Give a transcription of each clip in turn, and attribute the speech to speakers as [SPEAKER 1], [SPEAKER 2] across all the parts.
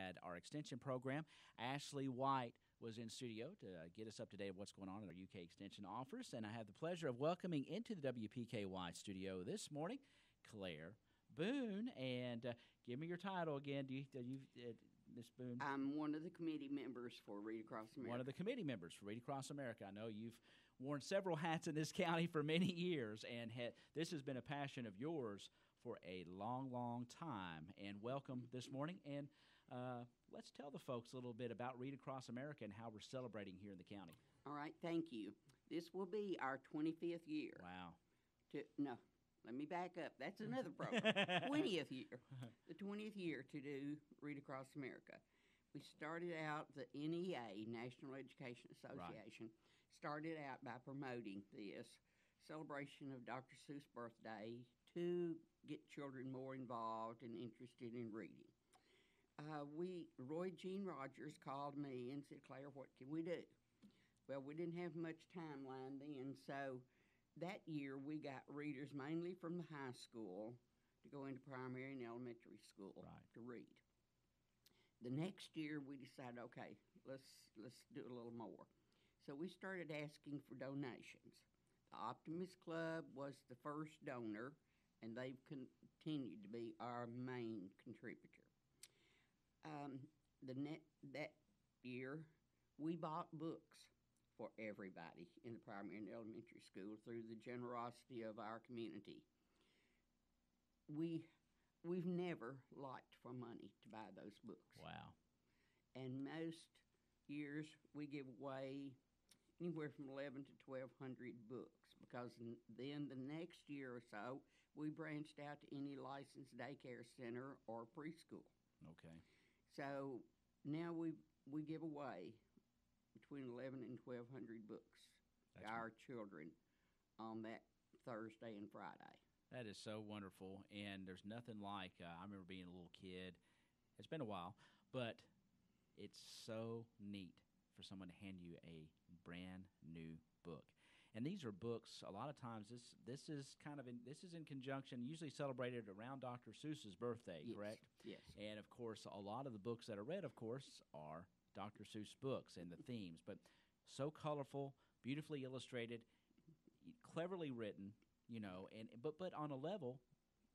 [SPEAKER 1] had our extension program. Ashley White was in studio to get us up to date of what's going on in our UK Extension office, and I have the pleasure of welcoming into the WPKY studio this morning Claire Boone. And give me your title again. Miss Boone?
[SPEAKER 2] I'm one of the committee members for Read Across America.
[SPEAKER 1] One of the committee members for Read Across America. I know you've worn several hats in this county for many years, and this has been a passion of yours for a long, long time. And welcome this morning. And let's tell the folks a little bit about Read Across America and how we're celebrating here in the county.
[SPEAKER 2] All right, thank you. This will be our 25th year.
[SPEAKER 1] Wow.
[SPEAKER 2] Let me back up. That's another program. 20th year. The 20th year to do Read Across America. We started out, the NEA, National Education Association, started out by promoting this celebration of Dr. Seuss Birthday to get children more involved and interested in reading. Roy Jean Rogers called me and said, Claire, what can we do? Well, we didn't have much timeline then, so that year we got readers mainly from the high school to go into primary and elementary school to read. The next year we decided, okay, let's do a little more. So we started asking for donations. The Optimist Club was the first donor, and they've continued to be our main contributor. That year we bought books for everybody in the primary and elementary school through the generosity of our community. We've never liked for money to buy those books.
[SPEAKER 1] Wow.
[SPEAKER 2] And most years we give away anywhere from 11 to 1,200 books, because then the next year or so we branched out to any licensed daycare center or preschool.
[SPEAKER 1] Okay.
[SPEAKER 2] So now we give away between 11 and 1,200 books to our children on that Thursday and Friday.
[SPEAKER 1] That is so wonderful, and there's nothing like, I remember being a little kid. It's been a while, but it's so neat for someone to hand you a brand new book. And these are books, a lot of times, this is in conjunction, usually celebrated around Dr. Seuss's birthday,
[SPEAKER 2] yes.
[SPEAKER 1] Correct?
[SPEAKER 2] Yes.
[SPEAKER 1] And, of course, a lot of the books that are read, of course, are Dr. Seuss books and the themes, but so colorful, beautifully illustrated, cleverly written, but on a level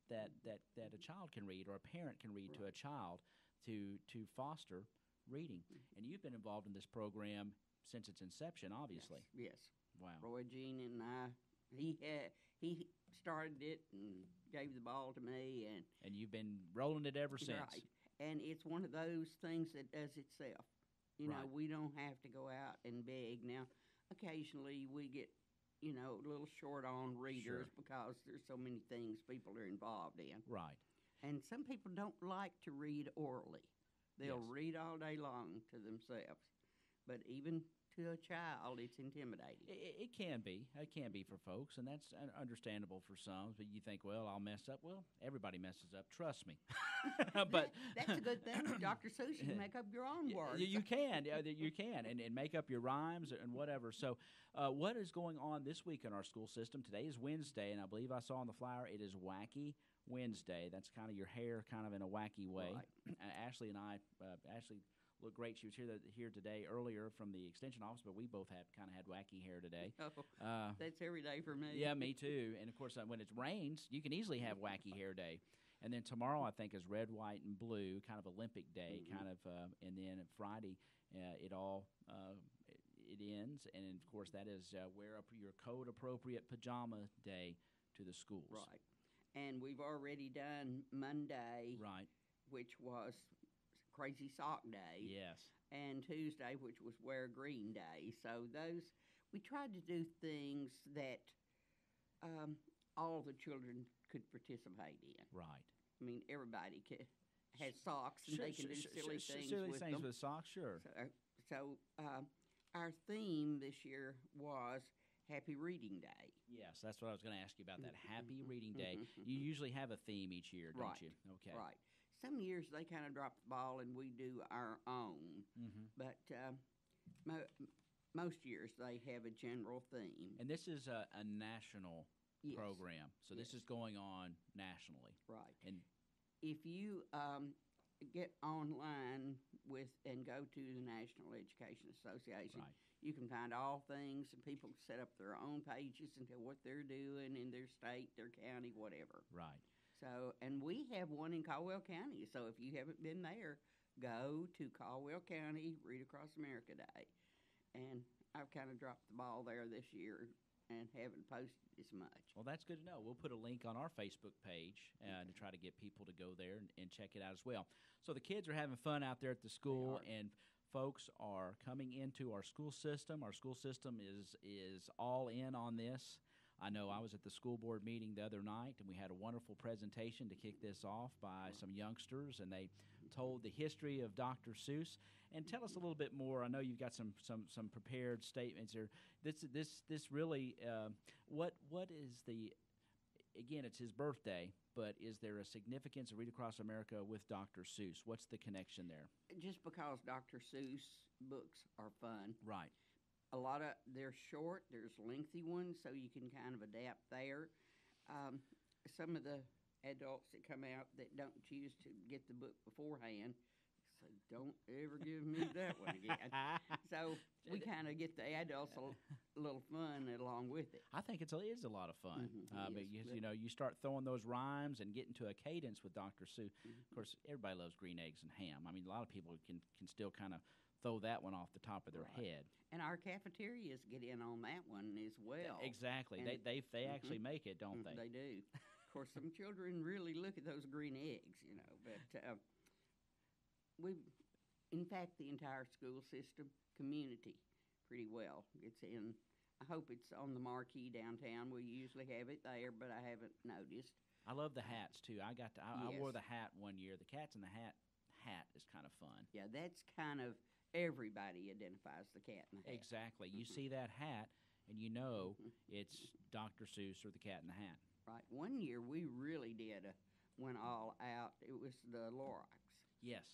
[SPEAKER 1] that a child can read or a parent can read to a child to foster reading. And you've been involved in this program since its inception, obviously.
[SPEAKER 2] Yes.
[SPEAKER 1] Wow.
[SPEAKER 2] Roy Jean and I, he started it and gave the ball to me, and
[SPEAKER 1] you've been rolling it ever since.
[SPEAKER 2] Right. And it's one of those things that does itself. We don't have to go out and beg. Now, occasionally we get, a little short on readers because there's so many things people are involved in.
[SPEAKER 1] Right.
[SPEAKER 2] And some people don't like to read orally. They'll read all day long to themselves. But even to a child, it's intimidating.
[SPEAKER 1] It can be. It can be for folks, and that's understandable for some. But you think, well, I'll mess up. Well, everybody messes up. Trust me.
[SPEAKER 2] But that's a good thing. Dr. Seuss, you can make up your own words.
[SPEAKER 1] You can. You can, and make up your rhymes and whatever. So what is going on this week in our school system? Today is Wednesday, and I believe I saw on the flyer it is Wacky Wednesday. That's kind of your hair kind of in a wacky way.
[SPEAKER 2] Right.
[SPEAKER 1] Ashley and I, Ashley looked great. She was here today earlier from the extension office, but we both had wacky hair today.
[SPEAKER 2] Oh, that's every day for me.
[SPEAKER 1] Yeah, me too. And of course, when it rains, you can easily have wacky hair day. And then tomorrow, I think, is red, white, and blue, kind of Olympic day, and then Friday, it ends. And of course, that is wear up your code-appropriate pajama day to the schools.
[SPEAKER 2] Right. And we've already done Monday,
[SPEAKER 1] right,
[SPEAKER 2] which was Crazy Sock Day.
[SPEAKER 1] Yes.
[SPEAKER 2] And Tuesday, which was Wear Green Day. So we tried to do things that all the children could participate in.
[SPEAKER 1] Right.
[SPEAKER 2] I mean, everybody has socks, and they can do silly things with them.
[SPEAKER 1] With socks, sure.
[SPEAKER 2] So our theme this year was Happy Reading Day.
[SPEAKER 1] Yes, that's what I was going to ask you about, that Happy Reading Day. You usually have a theme each year, don't you? Okay.
[SPEAKER 2] Right. Some years they kind of drop the ball and we do our own, but most years they have a general theme.
[SPEAKER 1] And this is a national program, so this is going on nationally.
[SPEAKER 2] Right.
[SPEAKER 1] And
[SPEAKER 2] if you get online with and go to the National Education Association.
[SPEAKER 1] Right.
[SPEAKER 2] You can find all things, and people set up their own pages and tell what they're doing in their state, their county, whatever.
[SPEAKER 1] Right.
[SPEAKER 2] So, and we have one in Caldwell County. So if you haven't been there, go to Caldwell County Read Across America Day. And I've kind of dropped the ball there this year and haven't posted as much.
[SPEAKER 1] Well, that's good to know. We'll put a link on our Facebook page to try to get people to go there and check it out as well. So the kids are having fun out there at the school, and folks are coming into our school system. Our school system is all in on this. I know I was at the school board meeting the other night, and we had a wonderful presentation to kick this off by some youngsters, and they told the history of Dr. Seuss. And tell us a little bit more. I know you've got some prepared statements here. This really what is the, again, it's his birthday, but is there a significance of Read Across America with Dr. Seuss? What's the connection there?
[SPEAKER 2] Just because Dr. Seuss books are fun.
[SPEAKER 1] Right.
[SPEAKER 2] A lot of, they're short, there's lengthy ones, so you can kind of adapt there. Some of the adults that come out that don't choose to get the book beforehand, so don't ever give me that one again. So we kind of get the adults a little fun along with it.
[SPEAKER 1] I think it is a lot of fun. But you start throwing those rhymes and getting to a cadence with Dr. Seuss. Of course, everybody loves green eggs and ham. I mean, a lot of people can still kind of throw that one off the top of their head. And
[SPEAKER 2] our cafeterias get in on that one as well.
[SPEAKER 1] Exactly. And they actually make it, don't they?
[SPEAKER 2] They do. Of course, some children really look at those green eggs, but in fact, the entire school system, community, pretty well gets in. I hope it's on the marquee downtown. We usually have it there, but I haven't noticed.
[SPEAKER 1] I love the hats, too. I wore the hat one year. The Cats in the Hat is kind of fun.
[SPEAKER 2] Yeah, that's kind of, everybody identifies the Cat in the Hat.
[SPEAKER 1] Exactly. You see that hat, and you know it's Dr. Seuss or the Cat in the Hat.
[SPEAKER 2] Right. One year we really went all out. It was the Lorax.
[SPEAKER 1] Yes.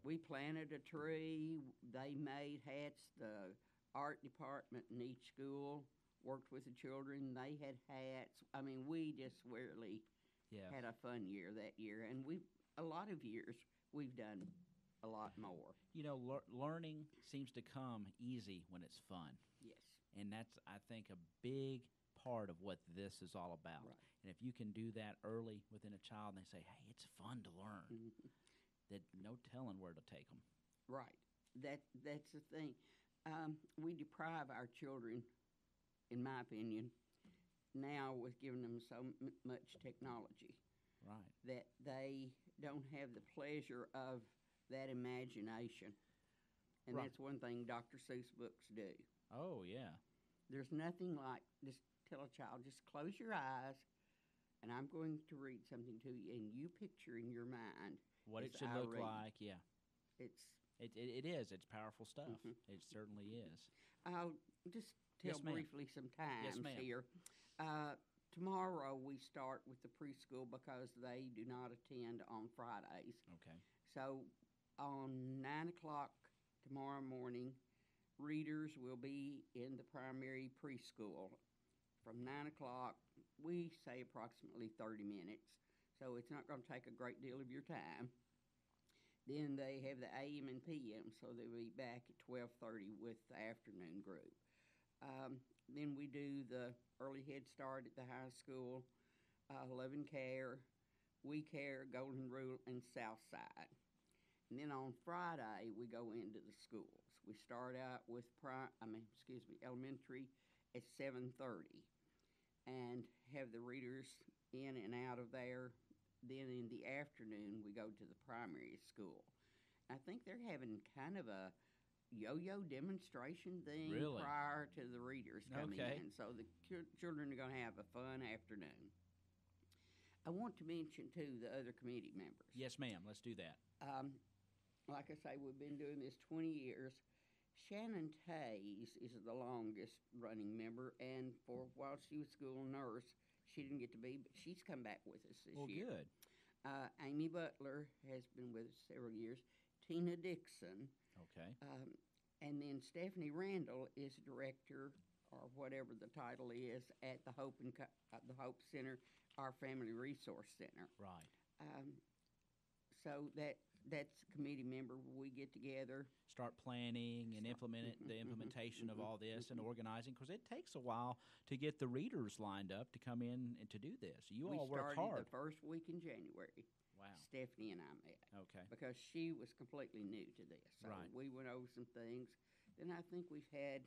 [SPEAKER 2] We planted a tree. They made hats. The art department in each school worked with the children. They had hats. I mean, we just really had a fun year that year. And a lot of years we've done a lot more.
[SPEAKER 1] Learning seems to come easy when it's fun.
[SPEAKER 2] Yes.
[SPEAKER 1] And that's, I think, a big part of what this is all about.
[SPEAKER 2] Right.
[SPEAKER 1] And if you can do that early within a child, and they say, hey, it's fun to learn, that no telling where to take them.
[SPEAKER 2] Right. That's the thing. We deprive our children, in my opinion, now with giving them so much technology.
[SPEAKER 1] Right.
[SPEAKER 2] That they don't have the pleasure of that imagination. And that's one thing Dr. Seuss books do.
[SPEAKER 1] Oh, yeah.
[SPEAKER 2] There's nothing like just tell a child, just close your eyes, and I'm going to read something to you, and you picture in your mind
[SPEAKER 1] what it should look like. Yeah.
[SPEAKER 2] It
[SPEAKER 1] is. It's powerful stuff. It certainly is.
[SPEAKER 2] I'll just tell briefly some times here. Tomorrow we start with the preschool because they do not attend on Fridays.
[SPEAKER 1] Okay.
[SPEAKER 2] So on 9 o'clock tomorrow morning, readers will be in the primary preschool. From 9 o'clock, we say approximately 30 minutes, so it's not going to take a great deal of your time. Then they have the AM and PM, so they'll be back at 12:30 with the afternoon group. Then we do the early Head Start at the high school, 11 Care, We Care, Golden Rule, and Southside. And then on Friday, we go into the schools. We start out with elementary at 7:30 and have the readers in and out of there. Then in the afternoon, we go to the primary school. I think they're having kind of a yo-yo demonstration thing prior to the readers coming in. So the children are going to have a fun afternoon. I want to mention, too, the other committee members.
[SPEAKER 1] Yes, ma'am. Let's do that.
[SPEAKER 2] Like I say, we've been doing this 20 years. Shannon Tays is the longest running member, and for while she was school nurse, she didn't get to be, but she's come back with us this year.
[SPEAKER 1] Good.
[SPEAKER 2] Amy Butler has been with us several years. Tina Dixon.
[SPEAKER 1] Okay.
[SPEAKER 2] And then Stephanie Randall is director, or whatever the title is, at the Hope Center, our Family Resource Center.
[SPEAKER 1] Right.
[SPEAKER 2] So that's that's a committee member. We get together.
[SPEAKER 1] Start planning and the implementation of all this and organizing, because it takes a while to get the readers lined up to come in and to do this. You all work hard.
[SPEAKER 2] We started the first week in January.
[SPEAKER 1] Wow.
[SPEAKER 2] Stephanie and I met.
[SPEAKER 1] Okay.
[SPEAKER 2] Because she was completely new to this. So
[SPEAKER 1] Right.
[SPEAKER 2] we went over some things. Then I think we've had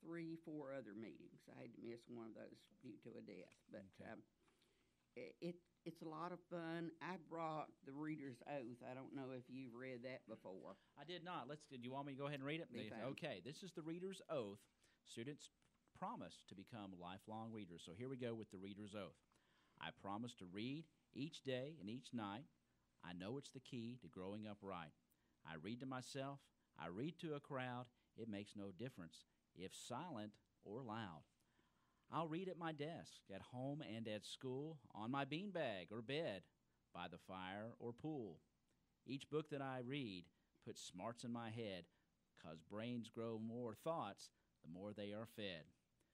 [SPEAKER 2] 3-4 other meetings. I had to miss one of those due to a death. But it's a lot of fun. I brought the Reader's Oath. I don't know if you've read that before.
[SPEAKER 1] I did not. Do you want me to go ahead and read it? Okay. This is the Reader's Oath. Students promise to become lifelong readers. So here we go with the Reader's Oath. I promise to read each day and each night. I know it's the key to growing up right. I read to myself. I read to a crowd. It makes no difference if silent or loud. I'll read at my desk, at home and at school, on my beanbag or bed, by the fire or pool. Each book that I read puts smarts in my head, 'cause brains grow more thoughts the more they are fed.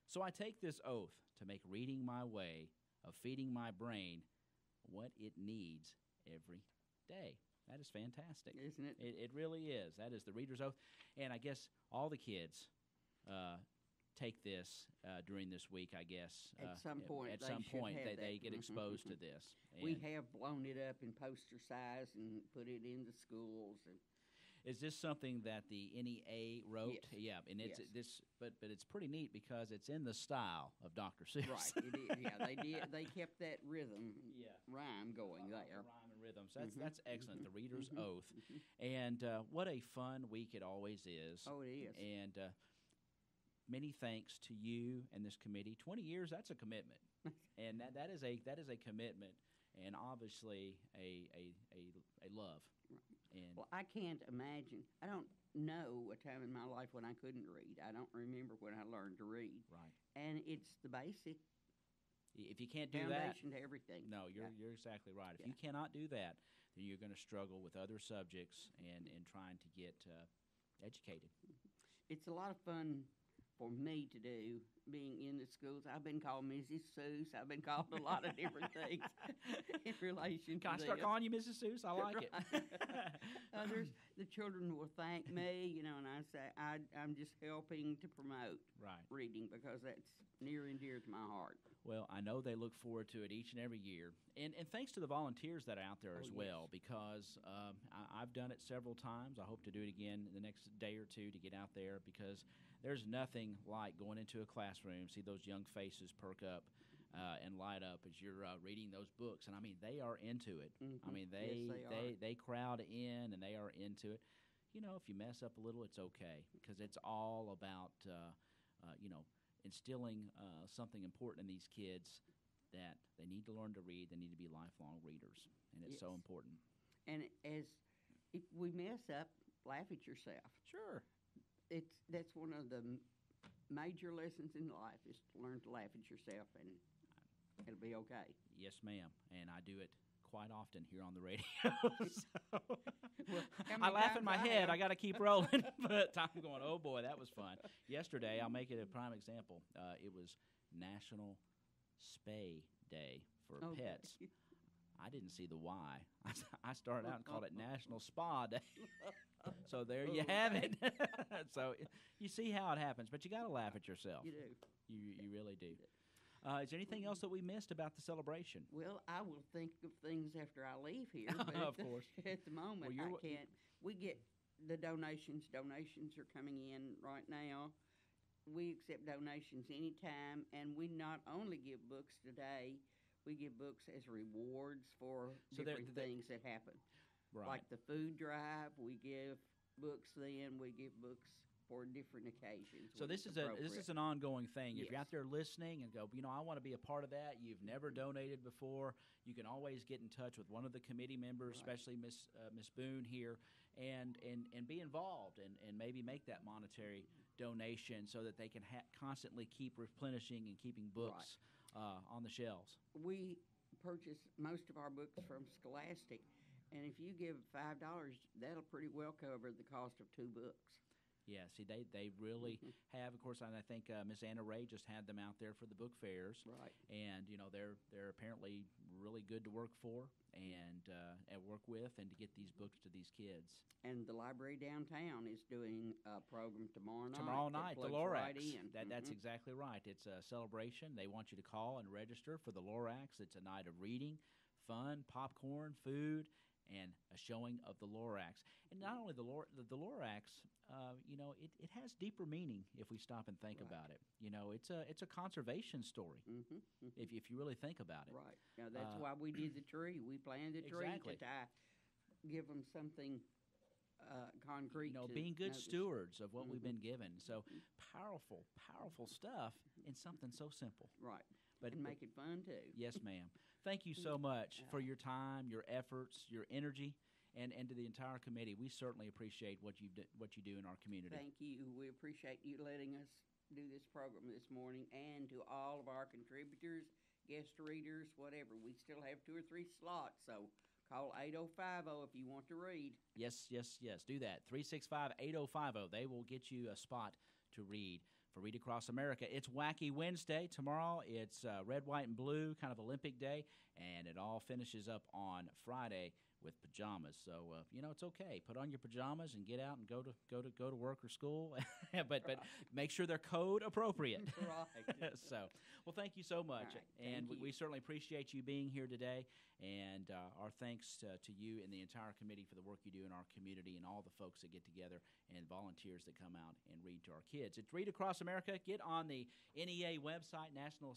[SPEAKER 1] So I take this oath to make reading my way of feeding my brain what it needs every day. That is fantastic.
[SPEAKER 2] Isn't it?
[SPEAKER 1] It really is. That is the Reader's Oath. And I guess all the kids take this during this week, I guess.
[SPEAKER 2] At some point.
[SPEAKER 1] They get exposed to this.
[SPEAKER 2] We have blown it up in poster size and put it in the schools. And
[SPEAKER 1] is this something that the NEA wrote?
[SPEAKER 2] Yes.
[SPEAKER 1] Yeah, and it's
[SPEAKER 2] Yes.
[SPEAKER 1] but it's pretty neat because it's in the style of Dr. Seuss.
[SPEAKER 2] Right, it is. Yeah, they did. They kept that rhyme going there.
[SPEAKER 1] Rhyme and rhythm. So that's excellent. The Reader's Oath, and what a fun week it always is.
[SPEAKER 2] Oh, it is.
[SPEAKER 1] And many thanks to you and this committee. 20 years, that's a commitment, and that is a commitment, and obviously a love. And
[SPEAKER 2] Well, I can't imagine. I don't know a time in my life when I couldn't read. I don't remember when I learned to read.
[SPEAKER 1] right.
[SPEAKER 2] And it's the basic
[SPEAKER 1] If you can't do that,
[SPEAKER 2] foundation to everything.
[SPEAKER 1] no, you're exactly right. If
[SPEAKER 2] Yeah.
[SPEAKER 1] you cannot do that, then you're going to struggle with other subjects and trying to get educated.
[SPEAKER 2] It's a lot of fun for me to do, being in the schools. I've been called Mrs. Seuss. I've been called a lot of different things in relation to
[SPEAKER 1] Can I start
[SPEAKER 2] this.
[SPEAKER 1] calling you Mrs. Seuss? I like it.
[SPEAKER 2] The children will thank me, and I say I'm just helping to promote
[SPEAKER 1] Right.
[SPEAKER 2] reading because that's near and dear to my heart.
[SPEAKER 1] Well, I know they look forward to it each and every year. And thanks to the volunteers that are out there as
[SPEAKER 2] Oh,
[SPEAKER 1] well,
[SPEAKER 2] yes.
[SPEAKER 1] because I've done it several times. I hope to do it again in the next day or two to get out there, because there's nothing like going into a classroom, see those young faces perk up and light up as you're reading those books. And, I mean, they are into it. I mean, they crowd in and they are into it. If you mess up a little, it's okay, because it's all about, instilling something important in these kids, that they need to learn to read. They need to be lifelong readers, and it's so
[SPEAKER 2] Yes.
[SPEAKER 1] important.
[SPEAKER 2] And if we mess up, laugh at yourself.
[SPEAKER 1] Sure.
[SPEAKER 2] That's one of the major lessons in life, is to learn to laugh at yourself, and it'll be okay.
[SPEAKER 1] Yes, ma'am. And I do it quite often here on the radio.
[SPEAKER 2] Well, how
[SPEAKER 1] I
[SPEAKER 2] many
[SPEAKER 1] laugh in
[SPEAKER 2] times
[SPEAKER 1] my
[SPEAKER 2] I
[SPEAKER 1] head.
[SPEAKER 2] have.
[SPEAKER 1] I got to keep rolling. But I'm going, oh, boy, that was fun. Yesterday, I'll make it a prime example. It was National Spay Day for
[SPEAKER 2] Okay.
[SPEAKER 1] pets. I didn't see the Y. I started out and called it National Spa Day. So there you have it. So you see how it happens, but you got to laugh at yourself.
[SPEAKER 2] You do.
[SPEAKER 1] You really do. Is there anything else that we missed about the celebration?
[SPEAKER 2] Well, I will think of things after I leave here. But
[SPEAKER 1] Of course.
[SPEAKER 2] At the moment,
[SPEAKER 1] Well,
[SPEAKER 2] I can't. We get the donations. Donations are coming in right now. We accept donations anytime, and we not only give books today, we give books as rewards for
[SPEAKER 1] So they're-
[SPEAKER 2] different things that happen.
[SPEAKER 1] Right.
[SPEAKER 2] Like the food drive, we give books then. We give books for different occasions.
[SPEAKER 1] So
[SPEAKER 2] when
[SPEAKER 1] this
[SPEAKER 2] it's
[SPEAKER 1] is an
[SPEAKER 2] appropriate.
[SPEAKER 1] ongoing thing. If you're
[SPEAKER 2] Yes.
[SPEAKER 1] out there listening and go, I want to be a part of that. You've never donated before. You can always get in touch with one of the committee members,
[SPEAKER 2] Right.
[SPEAKER 1] especially Miss Boone here, and be involved and maybe make that monetary donation so that they can constantly keep replenishing and keeping books on the shelves.
[SPEAKER 2] We purchase most of our books from Scholastic, and if you give $5, that'll pretty well cover the cost of 2 books.
[SPEAKER 1] Yeah, see, they really have. Of course, and I think Miss Anna Ray just had them out there for the book fairs,
[SPEAKER 2] Right.
[SPEAKER 1] and they're apparently really good to work for and work with, and to get these books to these kids.
[SPEAKER 2] And the library downtown is doing a program tomorrow night.
[SPEAKER 1] Tomorrow night, the
[SPEAKER 2] plugs
[SPEAKER 1] Lorax.
[SPEAKER 2] Right in.
[SPEAKER 1] That's exactly right. It's a celebration. They want you to call and register for the Lorax. It's a night of reading, fun, popcorn, food, and a showing of the Lorax. And not only the Lorax, it has deeper meaning if we stop and think
[SPEAKER 2] Right.
[SPEAKER 1] about it. It's a conservation story if you really think about it.
[SPEAKER 2] Right. Now, that's why we did the tree. We planted the tree
[SPEAKER 1] Exactly.
[SPEAKER 2] to give them something concrete. to
[SPEAKER 1] Being good
[SPEAKER 2] notice.
[SPEAKER 1] stewards of what we've been given. So powerful, powerful stuff in something so simple.
[SPEAKER 2] Right.
[SPEAKER 1] But
[SPEAKER 2] And make it fun, too.
[SPEAKER 1] Yes, ma'am. Thank you so much for your time, your efforts, your energy, and to the entire committee. We certainly appreciate what you do in our community.
[SPEAKER 2] Thank you. We appreciate you letting us do this program this morning, and to all of our contributors, guest readers, whatever. We still have 2 or 3 slots, so call 8050 if you want to read.
[SPEAKER 1] Yes. Do that. 365-8050. They will get you a spot to read. For Read Across America, it's Wacky Wednesday. Tomorrow, it's red, white, and blue, kind of Olympic Day, and it all finishes up on Friday with pajamas. So it's okay. Put on your pajamas and get out and go to work or school, but make sure they're code appropriate.
[SPEAKER 2] Right.
[SPEAKER 1] Well, thank you so much,
[SPEAKER 2] Right.
[SPEAKER 1] and
[SPEAKER 2] Thank
[SPEAKER 1] we
[SPEAKER 2] you.
[SPEAKER 1] certainly appreciate you being here today. And our thanks to you and the entire committee for the work you do in our community, and all the folks that get together and volunteers that come out and read to our kids. It's Read Across America. Get on the NEA website, National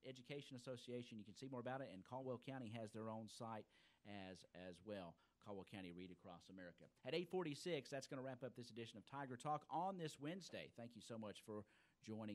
[SPEAKER 1] Education Association. You can see more about it, and Caldwell County has their own site as well. Caldwell County Read Across America. At 8:46, that's going to wrap up this edition of Tiger Talk on this Wednesday. Thank you so much for joining